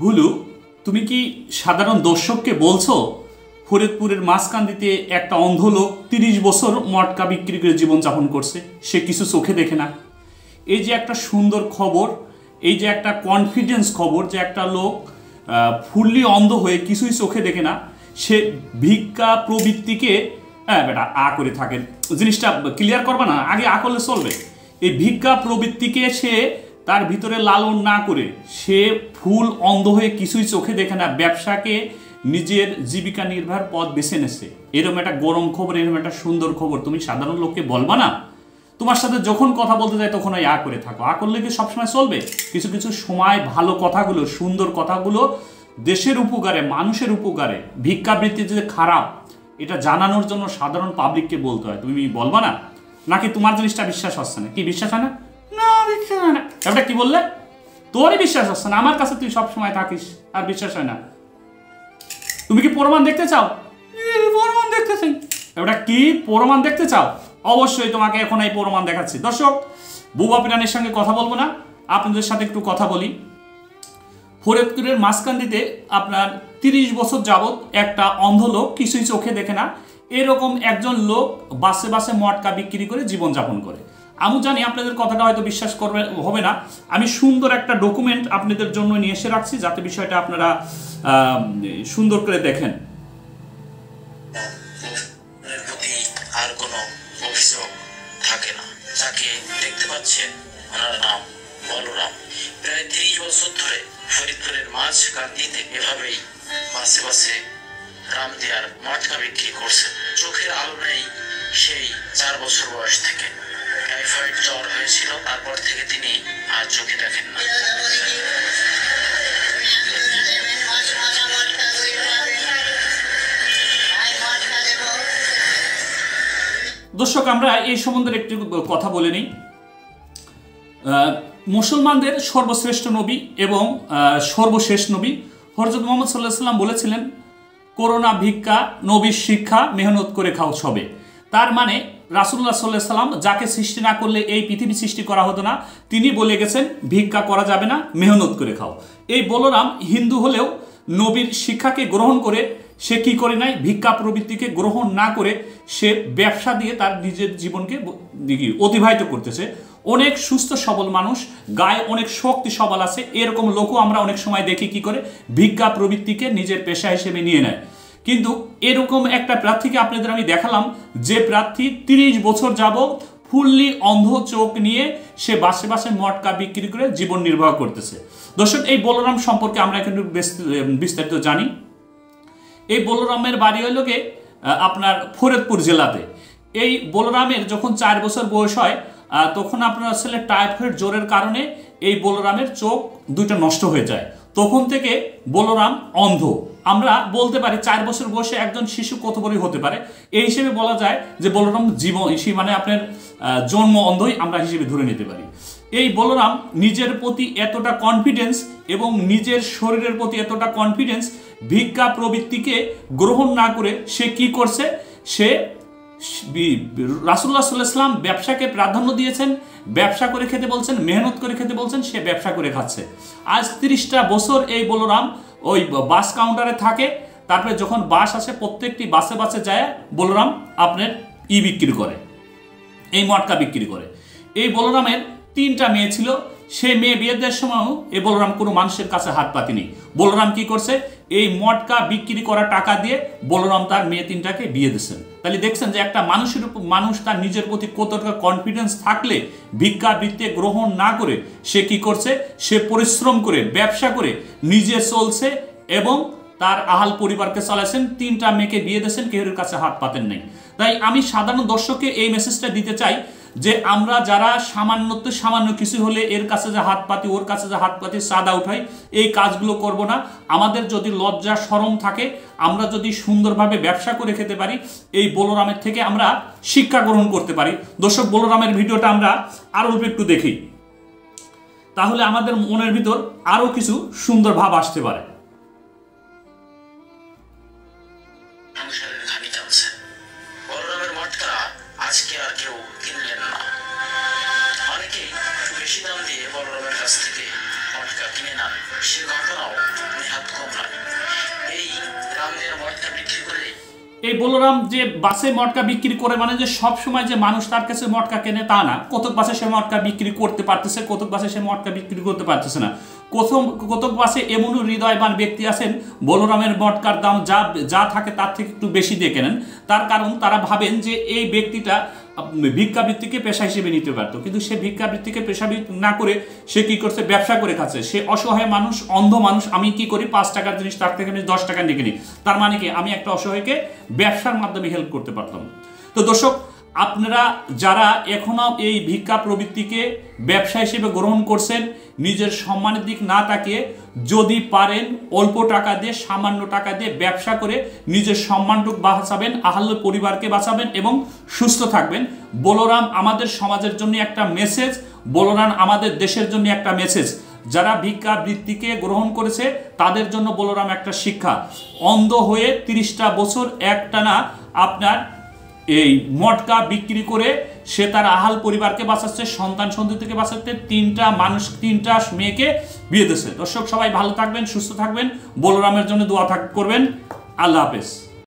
ভুলু, তুমি কি সাধারণ দর্শককে বলছো ফরিদপুরের মাঝকান্দিতে একটা অন্ধ লোক ৩০ বছর মটকা বিক্রি করে জীবনযাপন করছে, সে কিছু চোখে দেখে না? এই যে একটা সুন্দর খবর, এই যে একটা কনফিডেন্স খবর যে একটা লোক ফুললি অন্ধ হয়ে কিছুই চোখে দেখে না, সে ভিক্ষা প্রবৃত্তিকে বেটা আ করে থাকেন। জিনিসটা ক্লিয়ার করবে না, আগে আ করলে চলবে। এই ভিক্ষা প্রবৃত্তিকে সে তার ভিতরে লালন না করে সে ফুল অন্ধ হয়ে কিছুই চোখে দেখে না, ব্যবসাকে নিজের জীবিকা নির্বাহের পথ বেছে নেছে। এরকম একটা গরম খবর, এরকম একটা সুন্দর খবর তুমি সাধারণ লোককে বলবা না? তোমার সাথে যখন কথা বলতে যায় তখন ওই আ করে থাকো। আ করলে কি সবসময় চলবে? কিছু কিছু সময় ভালো কথাগুলো, সুন্দর কথাগুলো দেশের উপকারে, মানুষের উপকারে, ভিক্ষাবৃত্তি যে খারাপ এটা জানানোর জন্য সাধারণ পাবলিককে বলতে হয়। তুমি বলবা না? নাকি তোমার জিনিসটা বিশ্বাস হচ্ছে না? কি বিশ্বাস হয় না? না বিশ্বাস হয় না। এটা কি বললে? তোরই বিশ্বাস হচ্ছে না, আমার কাছে তুই সবসময় থাকিস আর বিশ্বাস হয় না। তুমি কি প্রমাণ দেখতে চাও? প্রমাণ দেখতে চাই। এটা কি প্রমাণ দেখতে চাও? অবশ্যই তোমাকে এখন এই প্রমাণ দেখাচ্ছি। দর্শক, বুবা পিরানের সঙ্গে কথা বলবো না, আপনাদের সাথে একটু কথা বলি। ফরিদপুরের মাঝকান্দিতে আপনার ৩০ বছর যাবৎ একটা অন্ধ লোক, কিছুই চোখে দেখে না, এরকম একজন লোক বাসে বাসে মটকা বিক্রি করে জীবনযাপন করে। আমি জানি আপনাদের কথাটা হয়তো বিশ্বাস করবে হবে না, আমি সুন্দর একটা ডকুমেন্ট আপনাদের জন্য নিয়ে এসে রাখছি যাতে বিষয়টা আপনারা সুন্দর করে দেখেন। আর কোনো অভিযোগ থাকে না। যাকে দেখতে পাচ্ছেন ওনার নাম বলরাম। প্রায় ৩০ বছর ধরে ফরিদপুরের মাঝকান্দিতে এভাবেই বাসে বাসে রাম দেয়ার মটকা বিক্রি করছে। চোখের আলো নেই সেই ৪ বছর বয়স থেকে। টাইফয়েড জ্বর হয়েছিল, তারপর থেকে তিনি আর চোখে দেখেন না। দর্শক, আমরা এই সম্বন্ধে একটু কথা বলে নিই। মুসলমানদের সর্বশ্রেষ্ঠ নবী এবং সর্বশেষ নবী হযরত মুহাম্মদ সাল্লাল্লাহু আলাইহি ওয়াসাল্লাম বলেছিলেন, করোনা ভিক্ষা নবীর শিক্ষা, মেহনত করে খাও সবে। তার মানে রাসূলুল্লাহ সাল্লাল্লাহু আলাইহি ওয়াসাল্লাম যাকে সৃষ্টি না করলে এই পৃথিবী সৃষ্টি করা হতো না, তিনি বলে গেছেন ভিক্ষা করা যাবে না, মেহনত করে খাও। এই বলরাম হিন্দু হলেও নবীর শিক্ষাকে গ্রহণ করে সে কি করে নাই, ভিক্ষা প্রবৃত্তিকে গ্রহণ না করে সে ব্যবসা দিয়ে তার নিজের জীবনকে অতিবাহিত করতেছে। অনেক সুস্থ সবল মানুষ, গায়ে অনেক শক্তি সবল আছে, এরকম লোকও আমরা অনেক সময় দেখি কি করে ভিক্ষা প্রবৃত্তিকে নিজের পেশা হিসেবে নিয়ে নেয়। কিন্তু এরকম একটা প্রার্থীকে আপনাদের আমি দেখালাম, যে প্রার্থী ৩০ বছর যাবত ফুললি অন্ধ চোখ নিয়ে সে বাসে বাসে মটকা বিক্রি করে জীবন নির্বাহ করতেছে। দর্শক, এই বলরাম সম্পর্কে আমরা কিন্তু বিস্তারিত জানি। এই বলরামের বাড়ি হইল গে আপনার ফরিদপুর জেলাতে। এই বলরামের যখন ৪ বছর বয়স হয় তখন আপনার আসলে টাইফয়েড জ্বরের কারণে এই বলরামের চোখ দুইটা নষ্ট হয়ে যায়। তখন থেকে বলরাম অন্ধ। আমরা বলতে পারি ৪ বছর বয়সে একজন শিশু কত বড়ই হতে পারে, এই হিসেবে বলা যায় যে বলরাম মানে আপনার জন্ম অন্ধই আমরা হিসেবে ধরে নিতে পারি। এই বলরাম নিজের প্রতি এতটা কনফিডেন্স এবং নিজের শরীরের প্রতি এতটা কনফিডেন্স, ভিক্ষা প্রবৃত্তিকে গ্রহণ না করে সে কি করছে, সে রাসূলুল্লাহ সাল্লাল্লাহু আলাইহি ওয়াসাল্লাম ব্যবসাকে প্রাধান্য দিয়েছেন, ব্যবসা করে খেতে বলছেন, মেহনত করে খেতে বলছেন, সে ব্যবসা করে খাচ্ছে। আজ ৩০টা বছর এই বলরাম ওই বাস কাউন্টারে থাকে। তারপরে যখন বাস আসে প্রত্যেকটি বাসে বাসে যায় বলরাম আপনার বিক্রি করে, এই মটকা বিক্রি করে। এই বলরামের ৩টা মেয়ে ছিল। সেই মেয়ে বিয়ে দেওয়ার সময়ও এই বলরাম কোনো মানুষের কাছে হাত পাতেনি। বলরাম কি করছে, এই মটকা বিক্রি করা টাকা দিয়ে বলরাম তার মেয়ে ৩টাকে বিয়ে দিচ্ছেন। তাহলে দেখছেন যে একটা মানুষ তার নিজের প্রতি কতটা কনফিডেন্স থাকলে ভিক্ষাবৃত্তি গ্রহণ না করে সে কি করছে, সে পরিশ্রম করে ব্যবসা করে নিজে চলছে এবং তার আহাল পরিবারকে চালাচ্ছেন। ৩টা মেয়েকে বিয়ে দিয়েছেন, কেউর কাছে হাত পাতেন নাই। তাই আমি সাধারণ দর্শককে এই মেসেজটা দিতে চাই যে আমরা যারা সামান্য কিছু হলে এর কাছে যে হাত পাতি, ওর কাছে যে হাত পাতি, চাঁদা উঠাই, এই কাজগুলো করব না। আমাদের যদি লজ্জা শরম থাকে, আমরা যদি সুন্দরভাবে ব্যবসা করে খেতে পারি, এই বলরামের থেকে আমরা শিক্ষা গ্রহণ করতে পারি। দর্শক, বলরামের ভিডিওটা আমরা আরো অল্প একটু দেখি, তাহলে আমাদের মনের ভিতর আরো কিছু সুন্দর ভাব আসতে পারে। আজকে আর কেউ কিনলেন না। অনেকেই বেশি দাম দিয়ে বলরামের কাছ থেকে মটকা কিনে নেন। সে ঘটনাও এই বলরাম যে বাসে মটকা বিক্রি করে মানে যে সব সময় যে মানুষ তার কাছে মটকা কেনে তা না। কতক বাসে সে মটকা বিক্রি করতে পারতেছে, কতক বাসে সে মটকা বিক্রি করতে পারতেছে না। কতক বাসে এমনও হৃদয়বান ব্যক্তি আছেন বলরামের মটকার দাম যা থাকে তার থেকে একটু বেশি দিয়ে কেনেন। তার কারণ তারা ভাবেন যে এই ব্যক্তিটা ভিক্ষাবৃত্তিকে পেশা হিসেবে নিতে পারত, কিন্তু সে ভিক্ষাবৃত্তিকে পেশা না করে সে কি করছে, ব্যবসা করে খাচ্ছে। সে অসহায় মানুষ, অন্ধ মানুষ। আমি কি করি, 5 টাকার জিনিস তার থেকে আমি 10 টাকা নিয়ে কিনি। তার মানে কি, আমি একটা অসহায়কে ব্যবসার মাধ্যমে হেল্প করতে পারতাম। তো দর্শক, আপনারা যারা এখনো এই ভিক্ষা প্রবৃত্তিকে ব্যবসা হিসেবে গ্রহণ করছেন, নিজের সম্মানের দিক না তাকিয়ে যদি পারেন অল্প টাকা দিয়ে, সামান্য টাকা দিয়ে ব্যবসা করে নিজের সম্মানটুকু বাঁচাবেন, আহ্লাদ পরিবারকে বাঁচাবেন এবং সুস্থ থাকবেন। বলরাম আমাদের সমাজের জন্য একটা মেসেজ, বলরাম আমাদের দেশের জন্য একটা মেসেজ। যারা ভিক্ষা বৃত্তিকে গ্রহণ করেছে তাদের জন্য বলরাম একটা শিক্ষা। অন্ধ হয়ে 30টা বছর একটানা আপনার এই মটকা বিক্রি করে সে তার আহাল পরিবারকে বাঁচাচ্ছে, সন্তান সন্ততিকে বাঁচাচ্ছে, 3টা মেয়েকে বিয়ে দিচ্ছে। দর্শক, সবাই ভালো থাকবেন, সুস্থ থাকবেন, বলরামের জন্য দোয়া করবেন। আল্লাহ হাফেজ।